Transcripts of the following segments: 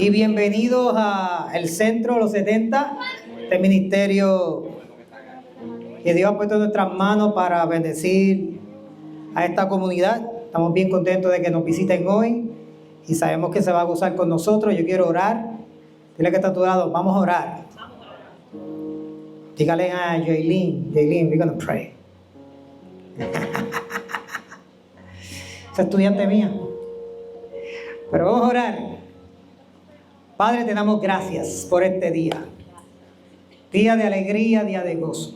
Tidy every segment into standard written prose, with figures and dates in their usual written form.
Y bienvenidos a el Centro Los 70, este ministerio que Dios ha puesto en nuestras manos para bendecir a esta comunidad. Estamos bien contentos de que nos visiten hoy y sabemos que se va a gozar con nosotros. Yo quiero orar. Dile que está a tu lado, vamos a orar. Dígale a Jaylin, we're going to pray. Es estudiante mía. Pero vamos a orar. Padre, te damos gracias por este día. Día de alegría, día de gozo.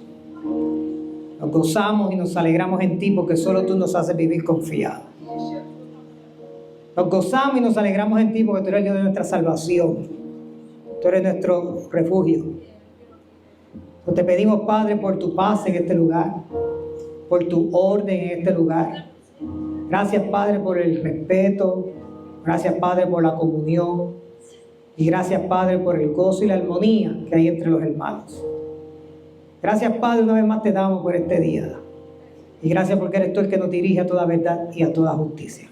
Nos gozamos y nos alegramos en ti porque solo tú nos haces vivir confiados. Nos gozamos y nos alegramos en ti porque tú eres el Dios de nuestra salvación. Tú eres nuestro refugio. Pues te pedimos, Padre, por tu paz en este lugar, por tu orden en este lugar. Gracias, Padre, por el respeto. Gracias, Padre, por la comunión. Y gracias, Padre, por el gozo y la armonía que hay entre los hermanos. Gracias, Padre, una vez más te damos por este día. Y gracias porque eres tú el que nos dirige a toda verdad y a toda justicia.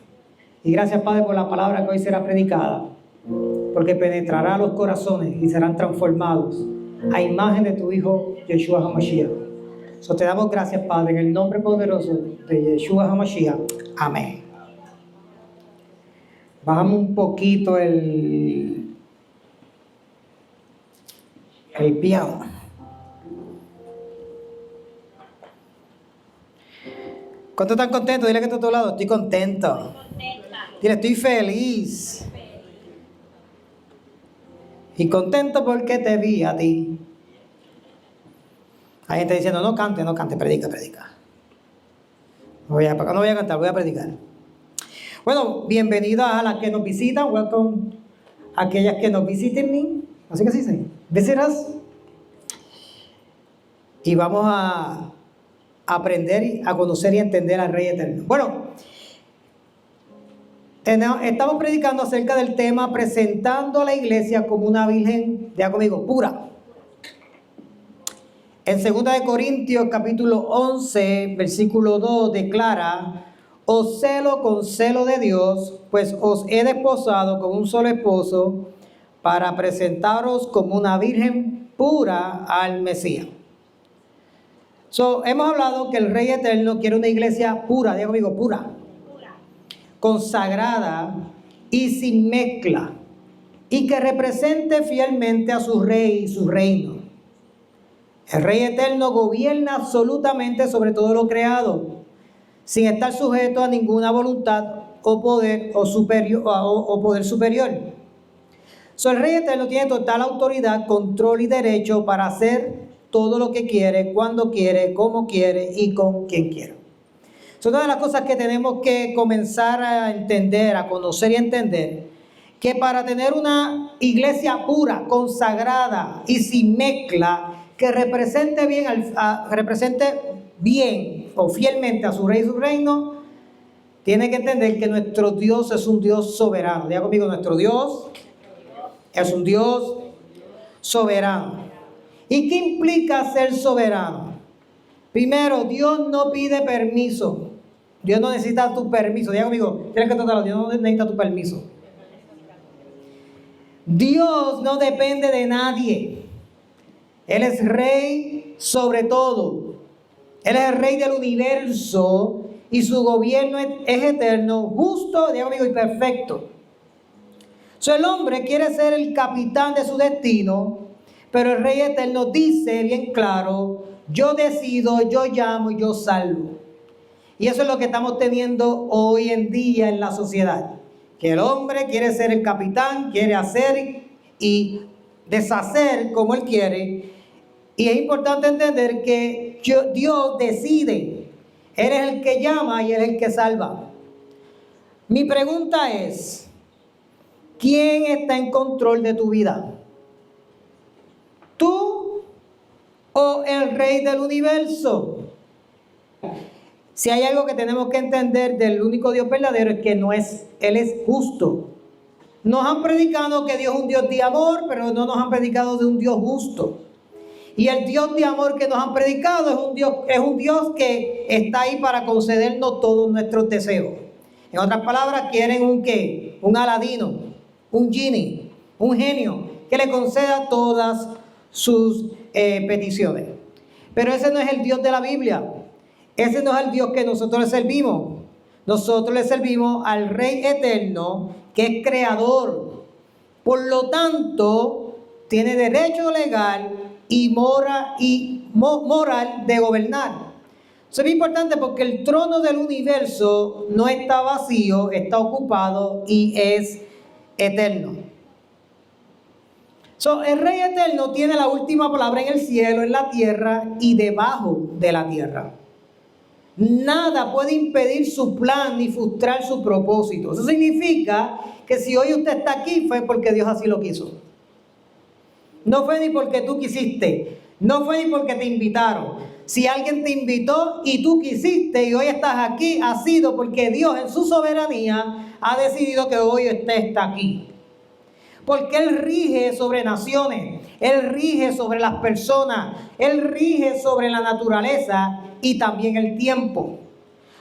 Y gracias, Padre, por la palabra que hoy será predicada, porque penetrará los corazones y serán transformados a imagen de tu Hijo, Yeshua HaMashiach. So te damos gracias, Padre, en el nombre poderoso de Yeshua HaMashiach. Amén. Bajamos un poquito el piano. ¿Cuántos están contentos? Dile que está a tu lado. Estoy contento. Dile, estoy feliz. Y contento porque te vi a ti. Hay gente diciendo, no cante, predica. No voy a cantar, voy a predicar. Bueno, bienvenidos a las que nos visitan. Welcome a aquellas que nos visiten. Así que se dice, visitors. Y vamos a aprender, a conocer y entender al Rey Eterno. Bueno, estamos predicando acerca del tema presentando a la iglesia como una virgen, diga conmigo, pura. En 2 Corintios capítulo 11, versículo 2 declara: os celo con celo de Dios, pues os he desposado con un solo esposo para presentaros como una virgen pura al Mesías. Hemos hablado que el Rey Eterno quiere una iglesia pura, diga conmigo, pura, consagrada y sin mezcla, y que represente fielmente a su Rey y su reino. El Rey Eterno gobierna absolutamente sobre todo lo creado, sin estar sujeto a ninguna voluntad o poder superior. El Rey Eterno tiene total autoridad, control y derecho para hacer todo lo que quiere, cuando quiere, como quiere y con quien quiere. Son una de las cosas que tenemos que comenzar a entender, a conocer y entender, que para tener una iglesia pura, consagrada y sin mezcla, que represente bien o fielmente a su Rey y su reino, tiene que entender que nuestro Dios es un Dios soberano. Diga conmigo, nuestro Dios es un Dios soberano. ¿Y qué implica ser soberano? Primero, Dios no pide permiso. Dios no necesita tu permiso. Diga conmigo, tienes que tratarlo. Dios no necesita tu permiso. Dios no depende de nadie. Él es Rey sobre todo. Él es el Rey del universo y su gobierno es eterno, justo, diga conmigo, y perfecto. El hombre quiere ser el capitán de su destino, pero el Rey Eterno dice bien claro: yo decido, yo llamo y yo salvo. Y eso es lo que estamos teniendo hoy en día en la sociedad. Que el hombre quiere ser el capitán, quiere hacer y deshacer como él quiere. Y es importante entender que Dios decide. Él es el que llama y Él es el que salva. Mi pregunta es: ¿quién está en control de tu vida? ¿Tú o el Rey del universo? Si hay algo que tenemos que entender del único Dios verdadero es que Él es justo. Nos han predicado que Dios es un Dios de amor, pero no nos han predicado de un Dios justo. Y el Dios de amor que nos han predicado es un Dios que está ahí para concedernos todos nuestros deseos. En otras palabras, quieren un ¿qué? Un Aladino, un genie. un genio que le conceda todas sus peticiones. Pero ese no es el Dios de la Biblia. Ese no es el Dios que nosotros le servimos. Nosotros le servimos al Rey eterno, que es creador. Por lo tanto, tiene derecho legal y moral de gobernar. Eso es importante porque el trono del universo no está vacío, está ocupado y es eterno. El Rey eterno tiene la última palabra en el cielo, en la tierra y debajo de la tierra. Nada puede impedir su plan ni frustrar su propósito. Eso significa que si hoy usted está aquí fue porque Dios así lo quiso. No fue ni porque tú quisiste, no fue ni porque te invitaron. Si alguien te invitó y tú quisiste y hoy estás aquí, ha sido porque Dios en su soberanía ha decidido que hoy usted está aquí. Porque Él rige sobre naciones, Él rige sobre las personas, Él rige sobre la naturaleza y también el tiempo.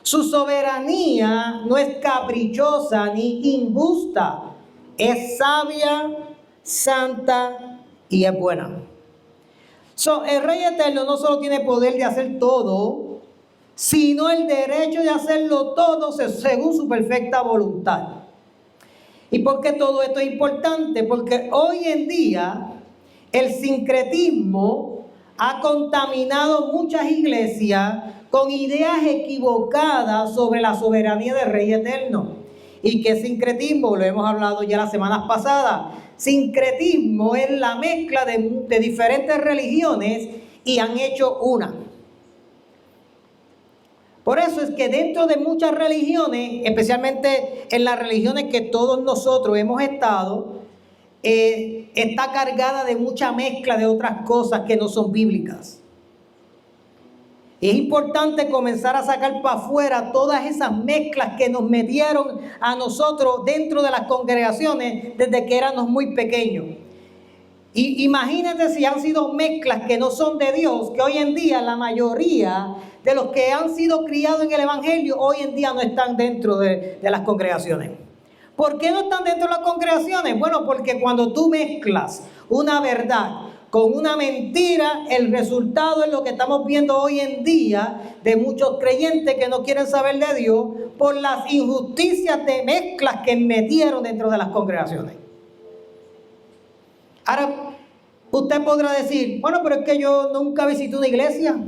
Su soberanía no es caprichosa ni injusta, es sabia, santa y es buena. El Rey eterno no solo tiene poder de hacer todo, sino el derecho de hacerlo todo según su perfecta voluntad. ¿Y por qué todo esto es importante? Porque hoy en día el sincretismo ha contaminado muchas iglesias con ideas equivocadas sobre la soberanía del Rey eterno. ¿Y qué sincretismo? Lo hemos hablado ya las semanas pasadas. Sincretismo es la mezcla de diferentes religiones y han hecho una. Por eso es que dentro de muchas religiones, especialmente en las religiones que todos nosotros hemos estado, está cargada de mucha mezcla de otras cosas que no son bíblicas. Y es importante comenzar a sacar para afuera todas esas mezclas que nos metieron a nosotros dentro de las congregaciones desde que éramos muy pequeños. Y imagínate si han sido mezclas que no son de Dios, que hoy en día la mayoría de los que han sido criados en el Evangelio hoy en día no están dentro de las congregaciones. ¿Por qué no están dentro de las congregaciones? Bueno, porque cuando tú mezclas una verdad con una mentira, el resultado es lo que estamos viendo hoy en día de muchos creyentes que no quieren saber de Dios por las injusticias de mezclas que metieron dentro de las congregaciones. Ahora, usted podrá decir, bueno, pero es que yo nunca visité una iglesia.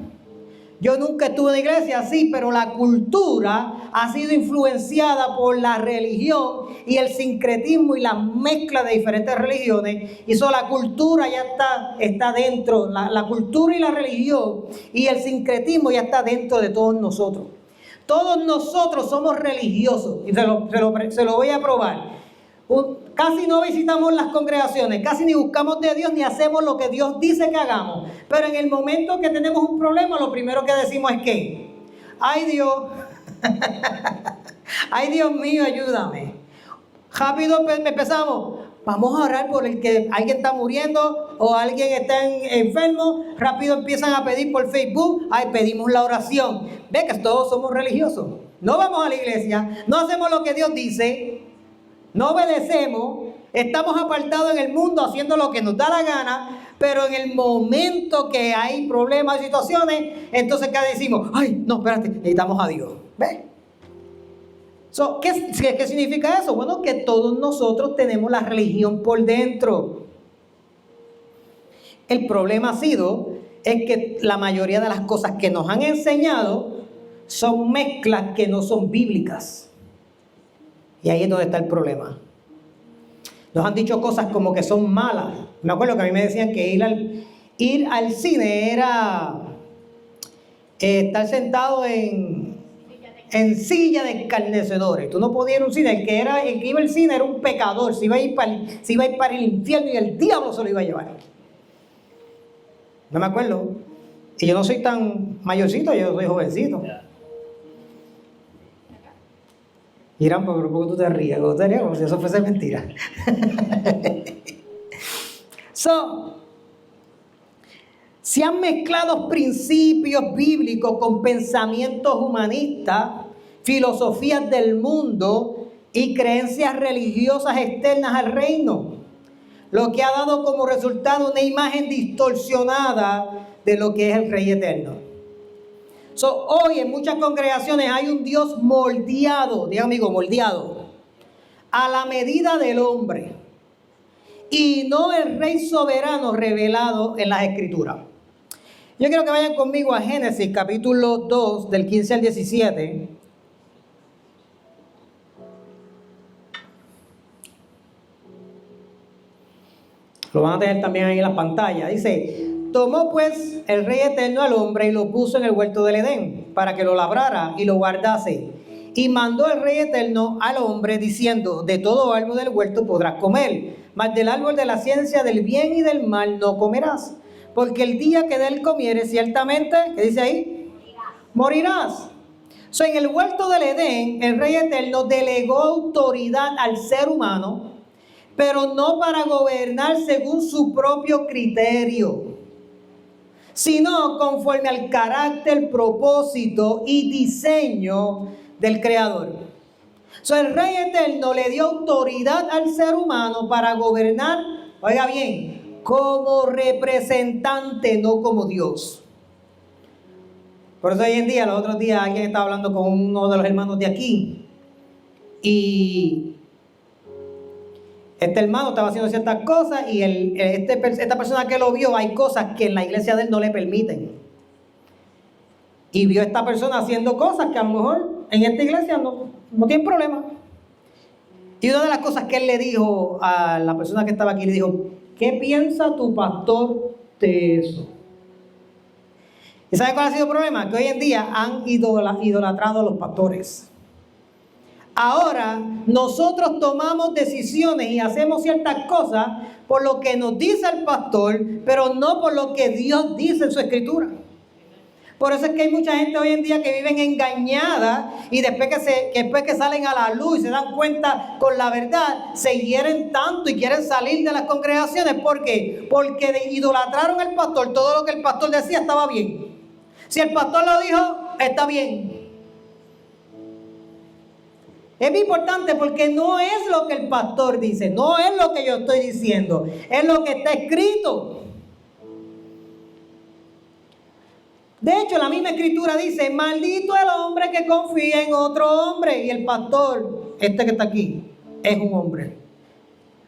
Yo nunca estuve en una iglesia, sí, pero la cultura ha sido influenciada por la religión y el sincretismo y la mezcla de diferentes religiones. Y la cultura ya está dentro, la cultura y la religión y el sincretismo ya está dentro de todos nosotros. Todos nosotros somos religiosos y se lo voy a probar. Casi no visitamos las congregaciones, casi ni buscamos de Dios ni hacemos lo que Dios dice que hagamos. Pero en el momento que tenemos un problema, lo primero que decimos es que, ay Dios, ay Dios mío, ayúdame. Rápido empezamos, vamos a orar por el que alguien está muriendo o alguien está enfermo. Rápido empiezan a pedir por Facebook, ay, pedimos la oración. Ve que todos somos religiosos. No vamos a la iglesia, no hacemos lo que Dios dice. No obedecemos, estamos apartados en el mundo haciendo lo que nos da la gana, pero en el momento que hay problemas y situaciones, entonces ¿qué decimos? Ay, no, espérate, necesitamos a Dios. ¿Ves? ¿Qué significa eso? Bueno, que todos nosotros tenemos la religión por dentro. El problema es que la mayoría de las cosas que nos han enseñado son mezclas que no son bíblicas. Y ahí es donde está el problema. Nos han dicho cosas como que son malas. Me acuerdo que a mí me decían que ir al cine era estar sentado en silla de escarnecedores. Tú no podías ir a un cine. El que iba al cine era un pecador. Se iba a ir para el infierno y el diablo se lo iba a llevar. No me acuerdo. Y yo no soy tan mayorcito, yo soy jovencito. Irán, pero ¿por qué tú te ríes? Como si eso fuese mentira. Se han mezclado principios bíblicos con pensamientos humanistas, filosofías del mundo y creencias religiosas externas al reino. lo que ha dado como resultado una imagen distorsionada de lo que es el Rey eterno. Hoy en muchas congregaciones hay un Dios moldeado, diga amigo, moldeado, a la medida del hombre, y no el Rey soberano revelado en las Escrituras. Yo quiero que vayan conmigo a Génesis capítulo 2, del 15 al 17. Lo van a tener también ahí en la pantalla. Dice: tomó pues el Rey eterno al hombre y lo puso en el huerto del Edén, para que lo labrara y lo guardase. Y mandó el Rey eterno al hombre, diciendo: de todo árbol del huerto podrás comer, mas del árbol de la ciencia del bien y del mal no comerás, porque el día que de él comieres, ciertamente, ¿qué dice ahí? Morirás. En el huerto del Edén, el Rey eterno delegó autoridad al ser humano, pero no para gobernar según su propio criterio, sino conforme al carácter, propósito y diseño del Creador. El Rey eterno le dio autoridad al ser humano para gobernar, oiga bien, como representante, no como Dios. Por eso hoy en día, los otros días, alguien estaba hablando con uno de los hermanos de aquí, y este hermano estaba haciendo ciertas cosas, y esta persona que lo vio, hay cosas que en la iglesia de él no le permiten. Y vio a esta persona haciendo cosas que a lo mejor en esta iglesia no tiene problema. Y una de las cosas que él le dijo a la persona que estaba aquí, le dijo: ¿qué piensa tu pastor de eso? ¿Y sabe cuál ha sido el problema? Que hoy en día han idolatrado a los pastores. Ahora nosotros tomamos decisiones y hacemos ciertas cosas por lo que nos dice el pastor, pero no por lo que Dios dice en su escritura. Por eso es que hay mucha gente hoy en día que viven engañada, y después que salen a la luz y se dan cuenta con la verdad, se hieren tanto y quieren salir de las congregaciones. ¿Por qué? Porque idolatraron al pastor. Todo lo que el pastor decía estaba bien. Si el pastor lo dijo, está bien. Es muy importante, porque no es lo que el pastor dice, no es lo que yo estoy diciendo, es lo que está escrito. De hecho, la misma escritura dice: maldito el hombre que confía en otro hombre. Y el pastor, este que está aquí, es un hombre.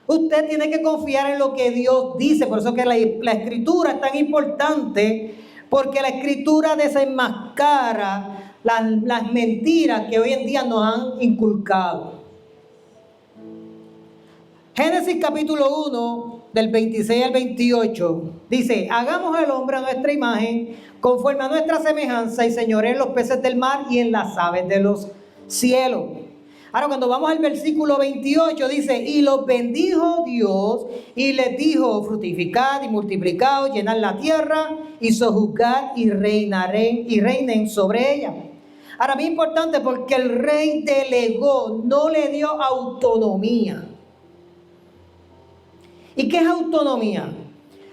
Usted tiene que confiar en lo que Dios dice. Por eso es que la escritura es tan importante, porque la escritura desenmascara las mentiras que hoy en día nos han inculcado. Génesis capítulo 1, del 26 al 28, dice: hagamos al hombre a nuestra imagen, conforme a nuestra semejanza, y señoreen en los peces del mar y en las aves de los cielos. Ahora, cuando vamos al versículo 28, dice: y los bendijo Dios, y les dijo: fructificad y multiplicaos, llenad la tierra, y sojuzgad y reinen sobre ella. Ahora, muy importante, porque el rey delegó, no le dio autonomía. ¿Y qué es autonomía?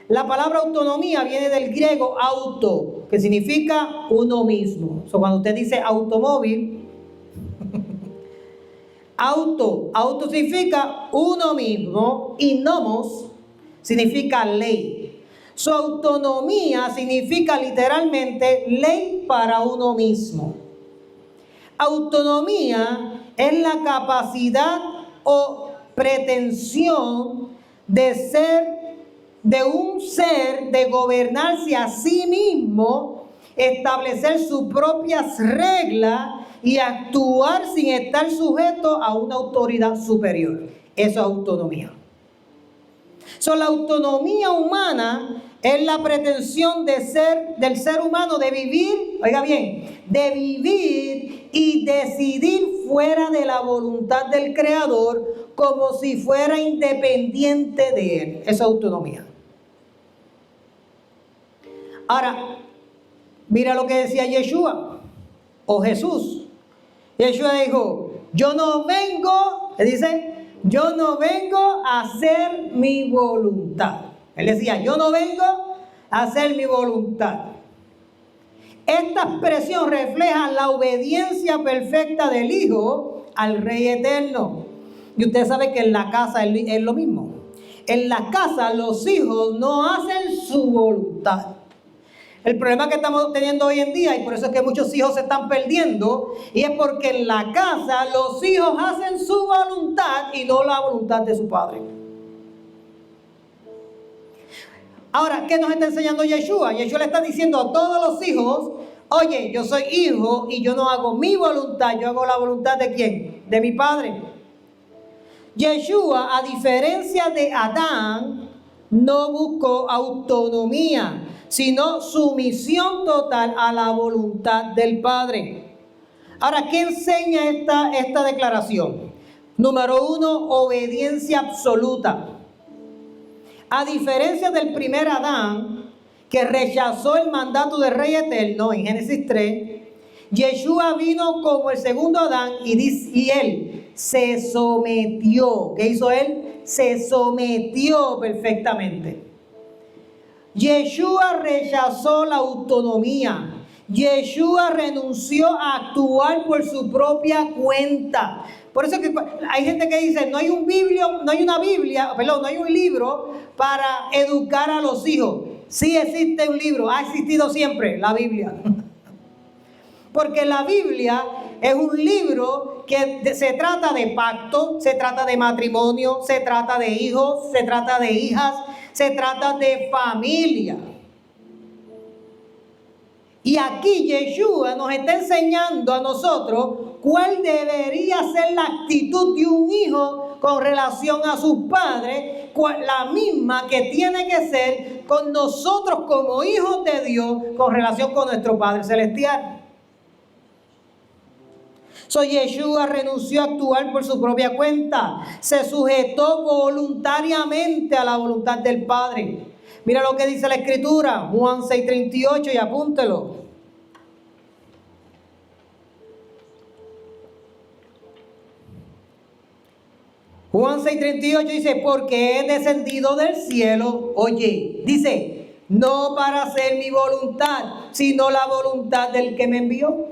La palabra autonomía viene del griego auto, que significa uno mismo. Cuando usted dice automóvil, auto significa uno mismo, y nomos significa ley. Su autonomía significa literalmente ley para uno mismo. Autonomía es la capacidad o pretensión de un ser de gobernarse a sí mismo, establecer sus propias reglas y actuar sin estar sujeto a una autoridad superior. Eso es autonomía. La autonomía humana es la pretensión del ser humano de vivir, oiga bien, de vivir y decidir fuera de la voluntad del Creador, como si fuera independiente de él. Eso es autonomía. Ahora, mira lo que decía Yeshua o Jesús. Yeshua dijo: yo no vengo a hacer mi voluntad. Él decía: yo no vengo a hacer mi voluntad. Esta expresión refleja la obediencia perfecta del Hijo al Rey eterno. Y usted sabe que en la casa es lo mismo. en la casa los hijos no hacen su voluntad. El problema que estamos teniendo hoy en día, y por eso es que muchos hijos se están perdiendo, y es porque en la casa los hijos hacen su voluntad y no la voluntad de su padre. Ahora, ¿qué nos está enseñando Yeshua? Yeshua le está diciendo a todos los hijos: oye, yo soy hijo y yo no hago mi voluntad, yo hago la voluntad ¿de quién? De mi padre. Yeshua, a diferencia de Adán, no buscó autonomía, sino sumisión total a la voluntad del Padre. Ahora, ¿qué enseña esta declaración? Número 1, obediencia absoluta. A diferencia del primer Adán, que rechazó el mandato del Rey Eterno en Génesis 3, Yeshua vino como el segundo Adán y él se sometió. ¿Qué hizo él? Se sometió perfectamente. Yeshua rechazó la autonomía. Yeshua renunció a actuar por su propia cuenta. Por eso que hay gente que dice, no hay un libro para educar a los hijos. Sí existe un libro, ha existido siempre, la Biblia. Porque la Biblia es un libro que se trata de pacto, se trata de matrimonio, se trata de hijos, se trata de hijas, se trata de familia. Y aquí Yeshua nos está enseñando a nosotros cuál debería ser la actitud de un hijo con relación a sus padres, la misma que tiene que ser con nosotros como hijos de Dios con relación con nuestro Padre Celestial. Yeshua renunció a actuar por su propia cuenta. Se sujetó voluntariamente a la voluntad del Padre. Mira lo que dice la Escritura, Juan 6:38, y apúntelo. Juan 6:38 dice, porque he descendido del cielo, oye, dice, no para hacer mi voluntad, sino la voluntad del que me envió.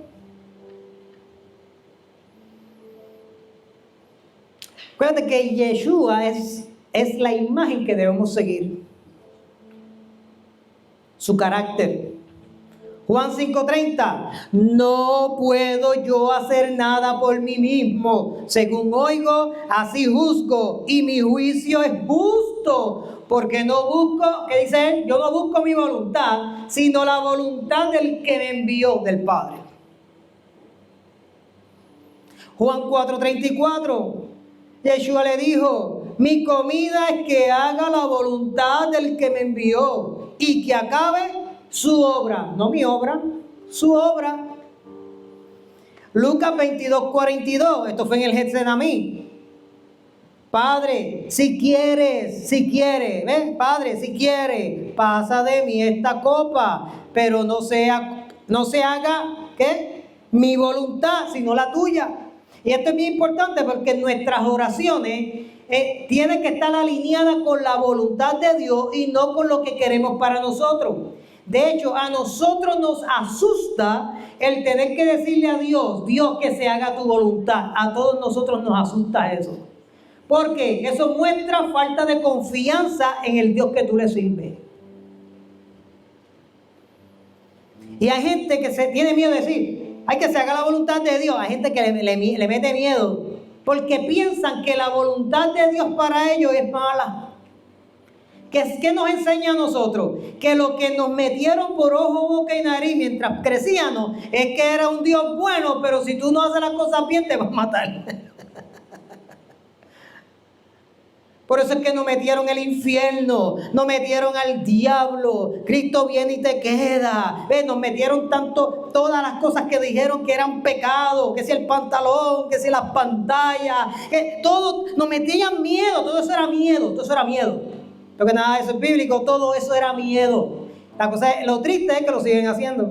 Acuérdate que Yeshua es la imagen que debemos seguir. Su carácter. Juan 5:30. No puedo yo hacer nada por mí mismo. Según oigo, así juzgo. Y mi juicio es justo. Porque no busco, ¿qué dice él? Yo no busco mi voluntad, sino la voluntad del que me envió, del Padre. Juan 4:34. Yeshua le dijo, mi comida es que haga la voluntad del que me envió y que acabe su obra, no mi obra, su obra. Lucas 22:42, esto fue en el Getsemaní. Padre, si quieres, ¿ves? Padre, si quieres, pasa de mí esta copa, pero no se haga, ¿qué? Mi voluntad, sino la tuya. Y esto es bien importante porque nuestras oraciones tienen que estar alineadas con la voluntad de Dios y no con lo que queremos para nosotros. De hecho, a nosotros nos asusta el tener que decirle a Dios, Dios, que se haga tu voluntad. A todos nosotros nos asusta eso. Porque eso muestra falta de confianza en el Dios que tú le sirves. Y hay gente que se tiene miedo de decir, hay que se haga la voluntad de Dios. Hay gente que le mete miedo porque piensan que la voluntad de Dios para ellos es mala. ¿Qué nos enseña a nosotros? Que lo que nos metieron por ojo, boca y nariz mientras crecíamos es que era un Dios bueno, pero si tú no haces las cosas bien te va a matar. Por eso es que nos metieron el infierno, nos metieron al diablo. Cristo viene y te queda. ¿Ves? Nos metieron tanto, todas las cosas que dijeron que eran pecados, que si el pantalón, que si las pantallas, que todo, nos metían miedo, todo eso era miedo, todo eso era miedo. Porque nada de eso es bíblico, todo eso era miedo. Lo triste es que lo siguen haciendo.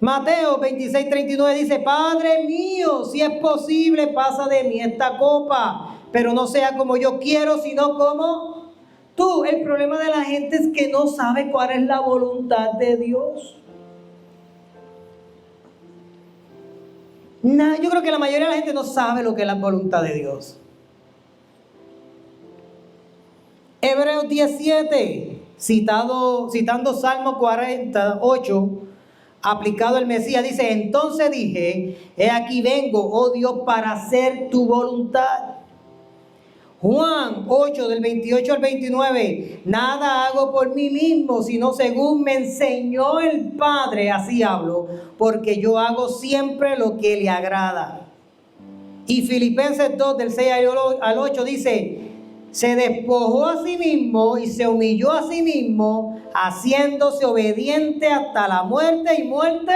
Mateo 26:39 dice, Padre mío, si es posible, pasa de mí esta copa, pero no sea como yo quiero, sino como tú. El problema de la gente es que no sabe cuál es la voluntad de Dios. Yo creo que la mayoría de la gente no sabe lo que es la voluntad de Dios. Hebreos 17, citando Salmo 48, aplicado al Mesías, dice: entonces dije, he aquí vengo, oh Dios, para hacer tu voluntad. Juan 8, del 28 al 29, nada hago por mí mismo, sino según me enseñó el Padre, así hablo, porque yo hago siempre lo que le agrada. Y Filipenses 2, del 6 al 8 dice: se despojó a sí mismo y se humilló a sí mismo, haciéndose obediente hasta la muerte y muerte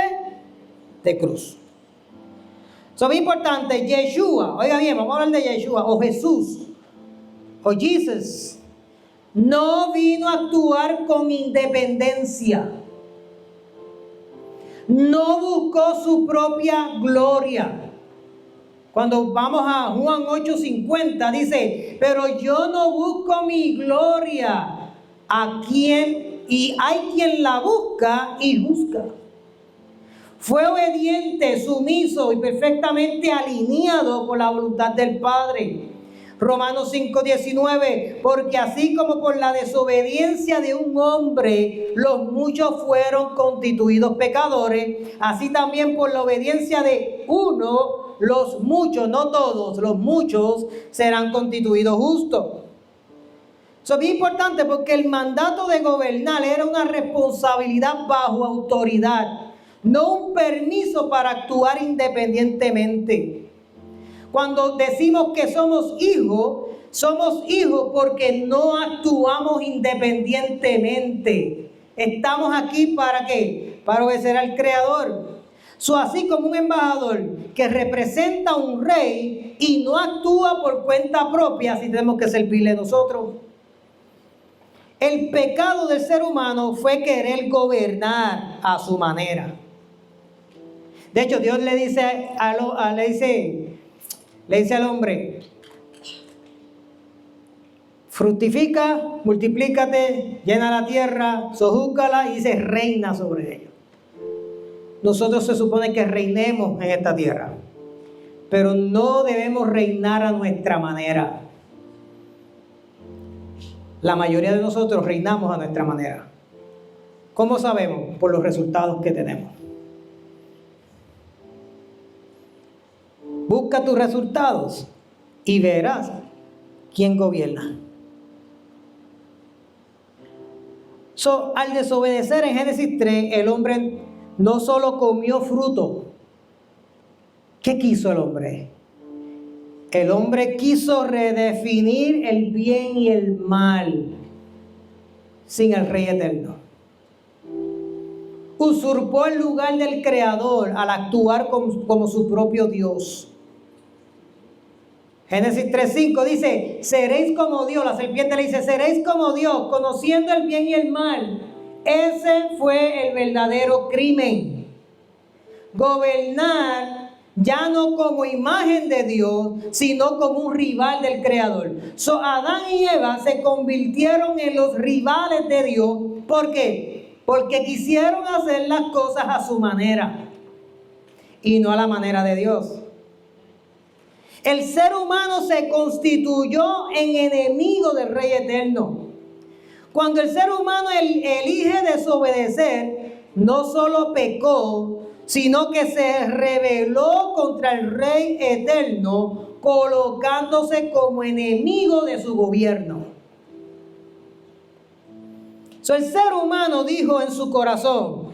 de cruz. Eso es importante. Yeshua, oiga bien, vamos a hablar de Yeshua, o Jesús, o Jesus, no vino a actuar con independencia. No buscó su propia gloria. Cuando vamos a Juan 8:50 dice: pero yo no busco mi gloria, y hay quien la busca y juzga. Fue obediente, sumiso y perfectamente alineado con la voluntad del Padre. Romanos 5:19, porque así como por la desobediencia de un hombre los muchos fueron constituidos pecadores, así también por la obediencia de uno los muchos, no todos, los muchos serán constituidos justos. Eso es bien importante porque el mandato de gobernar era una responsabilidad bajo autoridad, no un permiso para actuar independientemente. Cuando decimos que somos hijos porque no actuamos independientemente. Estamos aquí ¿para qué? Para obedecer al Creador. Así como un embajador que representa a un rey y no actúa por cuenta propia, así tenemos que servirle nosotros. El pecado del ser humano fue querer gobernar a su manera. De hecho, Dios le dice al hombre: fructifica, multiplícate, llena la tierra, sojúzgala, y dice: reina sobre ella. Nosotros se supone que reinemos en esta tierra, pero no debemos reinar a nuestra manera. La mayoría de nosotros reinamos a nuestra manera. ¿Cómo sabemos? Por los resultados que tenemos. Busca tus resultados y verás quién gobierna. Al desobedecer en Génesis 3, el hombre no solo comió fruto. ¿Qué quiso el hombre? El hombre quiso redefinir el bien y el mal sin el Rey Eterno. Usurpó el lugar del Creador al actuar como su propio Dios. Génesis 3:5 dice: seréis como Dios. La serpiente le dice: seréis como Dios, conociendo el bien y el mal. Ese fue el verdadero crimen. Gobernar ya no como imagen de Dios, sino como un rival del Creador. Adán y Eva se convirtieron en los rivales de Dios. ¿Por qué? Porque quisieron hacer las cosas a su manera y no a la manera de Dios. El ser humano se constituyó en enemigo del Rey Eterno. Cuando el ser humano elige desobedecer, no solo pecó, sino que se rebeló contra el Rey Eterno, colocándose como enemigo de su gobierno. El ser humano dijo en su corazón: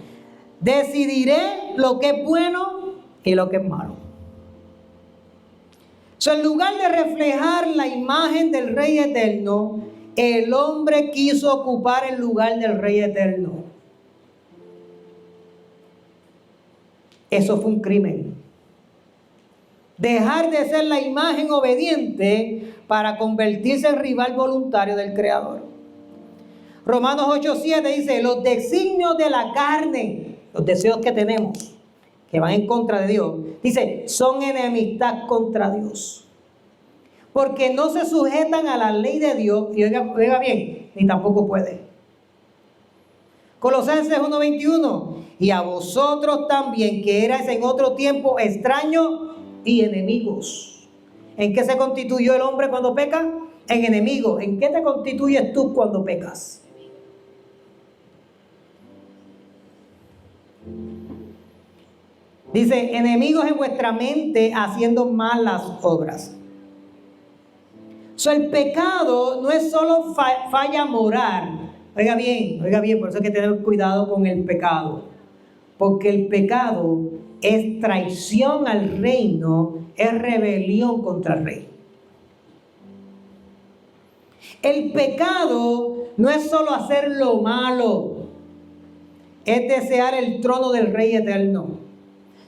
decidiré lo que es bueno y lo que es malo. En lugar de reflejar la imagen del Rey Eterno, el hombre quiso ocupar el lugar del Rey Eterno. Eso fue un crimen. Dejar de ser la imagen obediente para convertirse en rival voluntario del Creador. Romanos 8:7 dice: los designios de la carne, los deseos que tenemos, que van en contra de Dios, dice, son enemistad contra Dios. Porque no se sujetan a la ley de Dios, y oiga bien, ni tampoco puede. Colosenses 1:21, y a vosotros también, que erais en otro tiempo extraños y enemigos. ¿En qué se constituyó el hombre cuando peca? en enemigo. ¿En qué te constituyes tú cuando pecas? Dice, enemigos en vuestra mente haciendo malas obras. El pecado no es solo falla moral. Oiga bien, por eso hay que tener cuidado con el pecado. Porque el pecado es traición al reino, es rebelión contra el rey. El pecado no es solo hacer lo malo, es desear el trono del rey eterno.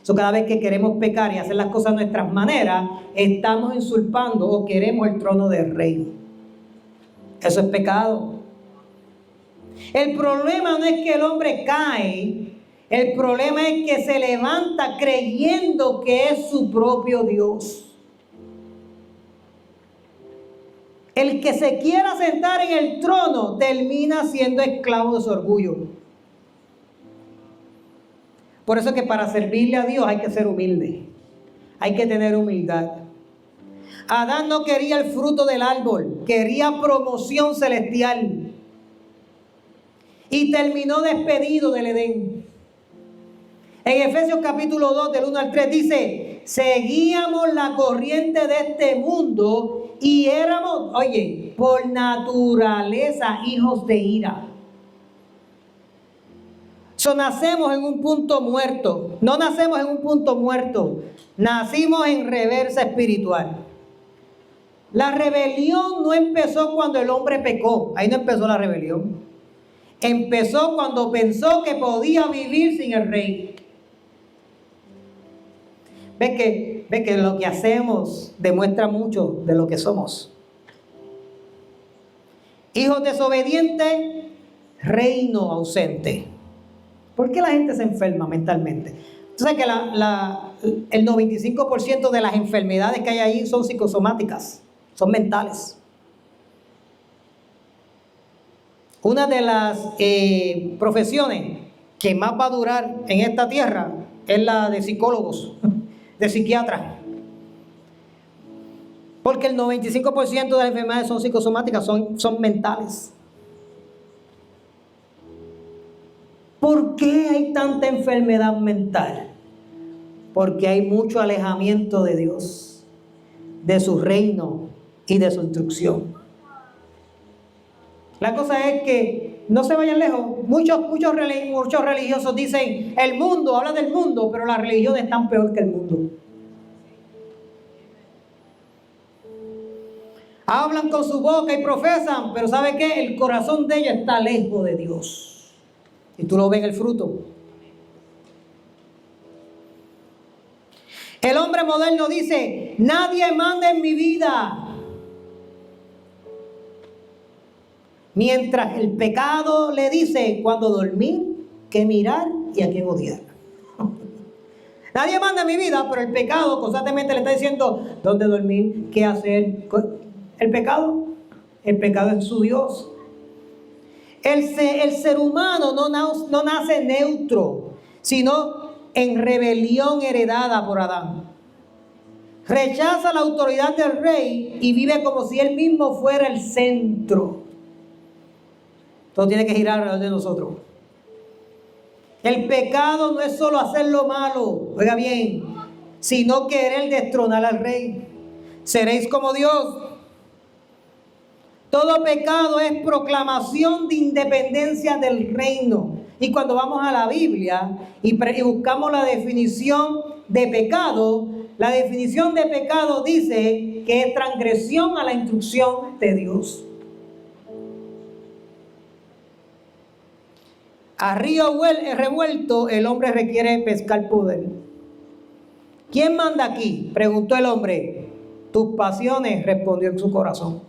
Cada vez que queremos pecar y hacer las cosas a nuestras maneras, estamos usurpando o queremos el trono del rey. Eso es pecado. El problema no es que el hombre cae, el problema es que se levanta creyendo que es su propio Dios. El que se quiera sentar en el trono termina siendo esclavo de su orgullo. Por eso es que para servirle a Dios hay que ser humilde. Hay que tener humildad. Adán no quería el fruto del árbol, quería promoción celestial. Y terminó despedido del Edén. En Efesios capítulo 2, del 1 al 3 dice, seguíamos la corriente de este mundo y éramos, por naturaleza hijos de ira. Nacemos en un punto muerto. No nacemos en un punto muerto. Nacimos en reversa espiritual. La rebelión no empezó cuando el hombre pecó. Ahí no empezó la rebelión. Empezó cuando pensó que podía vivir sin el rey. ¿Ves que lo que hacemos demuestra mucho de lo que somos? Hijos desobedientes, reino ausente. ¿Por qué la gente se enferma mentalmente? Tú sabes que el 95% de las enfermedades que hay ahí son psicosomáticas, son mentales. Una de las profesiones que más va a durar en esta tierra es la de psicólogos, de psiquiatras. Porque el 95% de las enfermedades son psicosomáticas, son mentales. ¿Por qué hay tanta enfermedad mental? Porque hay mucho alejamiento de Dios, de su reino y de su instrucción. La cosa es que no se vayan lejos. Muchos religiosos dicen, el mundo, habla del mundo, pero la religión es tan peor que el mundo. Hablan con su boca y profesan, pero ¿sabe qué? El corazón de ellos está lejos de Dios. Y tú lo ves en el fruto. El hombre moderno dice, nadie manda en mi vida. Mientras el pecado le dice cuándo dormir, qué mirar y a quién odiar. Nadie manda en mi vida, pero el pecado constantemente le está diciendo dónde dormir, qué hacer. El pecado es su Dios. El ser humano no nace neutro, sino en rebelión heredada por Adán. Rechaza la autoridad del rey y vive como si él mismo fuera el centro. Todo tiene que girar alrededor de nosotros. El pecado no es solo hacer lo malo, oiga bien, sino querer destronar al rey. Seréis como Dios. Todo pecado es proclamación de independencia del reino. Y cuando vamos a la Biblia y buscamos la definición de pecado, la definición de pecado dice que es transgresión a la instrucción de Dios. A río revuelto el hombre requiere pescar poder. ¿Quién manda aquí?, preguntó el hombre. Tus pasiones, respondió en su corazón.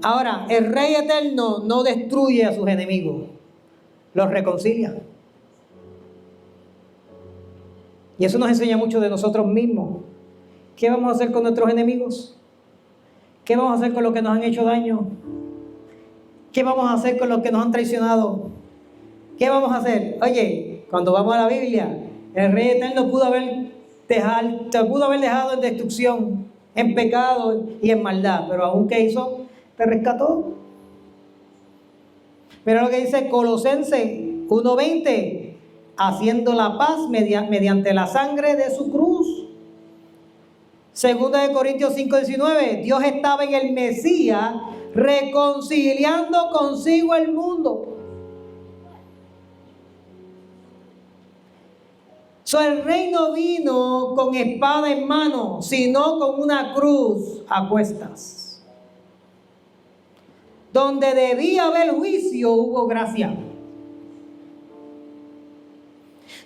Ahora, el Rey Eterno no destruye a sus enemigos, los reconcilia. Y eso nos enseña mucho de nosotros mismos. ¿Qué vamos a hacer con nuestros enemigos? ¿Qué vamos a hacer con los que nos han hecho daño? ¿Qué vamos a hacer con los que nos han traicionado? ¿Qué vamos a hacer? Oye, cuando vamos a la Biblia, el Rey Eterno pudo haber dejado en destrucción en pecado y en maldad, pero aún que hizo, te rescató. Mira lo que dice Colosenses 1:20, haciendo la paz mediante la sangre de su cruz. Segunda de Corintios 5:19, Dios estaba en el Mesías reconciliando consigo el mundo. El rey no vino con espada en mano, sino con una cruz a cuestas. Donde debía haber juicio, hubo gracia.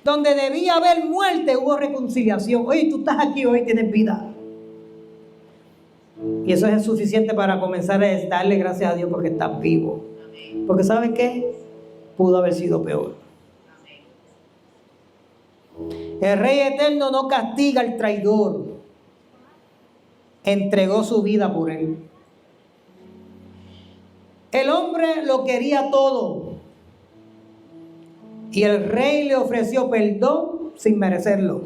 Donde debía haber muerte, hubo reconciliación. Oye, tú estás aquí hoy, tienes vida. Y eso es suficiente para comenzar a darle gracias a Dios porque estás vivo. Porque ¿sabes qué? Pudo haber sido peor. El Rey Eterno no castiga al traidor. Entregó su vida por él. El hombre lo quería todo. Y el Rey le ofreció perdón sin merecerlo.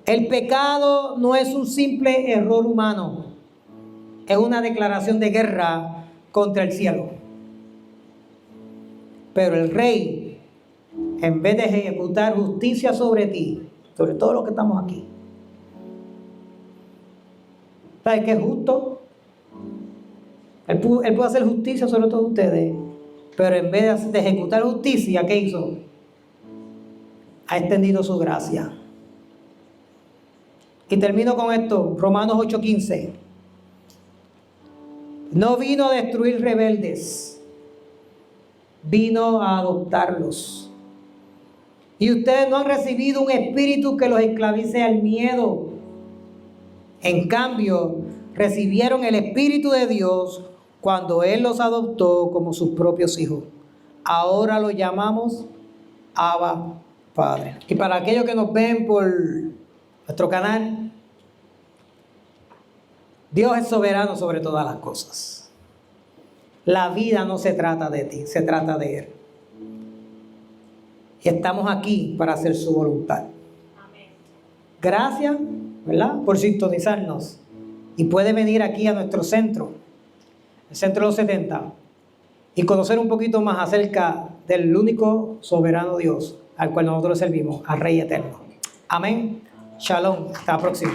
El pecado no es un simple error humano. Es una declaración de guerra contra el cielo. Pero el Rey, en vez de ejecutar justicia sobre ti, sobre todos los que estamos aquí, ¿sabes qué es justo? Él pudo hacer justicia sobre todos ustedes, pero en vez de ejecutar justicia, ¿qué hizo? Ha extendido su gracia. Y termino con esto, Romanos 8:15. No vino a destruir rebeldes, vino a adoptarlos. Y ustedes no han recibido un espíritu que los esclavice al miedo. En cambio, recibieron el Espíritu de Dios cuando Él los adoptó como sus propios hijos. Ahora lo llamamos Abba Padre. Y para aquellos que nos ven por nuestro canal, Dios es soberano sobre todas las cosas. La vida no se trata de ti, se trata de Él. Y estamos aquí para hacer su voluntad. Amén. Gracias, ¿verdad?, por sintonizarnos. Y puede venir aquí a nuestro centro, el Centro de los 70, y conocer un poquito más acerca del único soberano Dios al cual nosotros servimos, al Rey Eterno. Amén. Shalom. Hasta la próxima.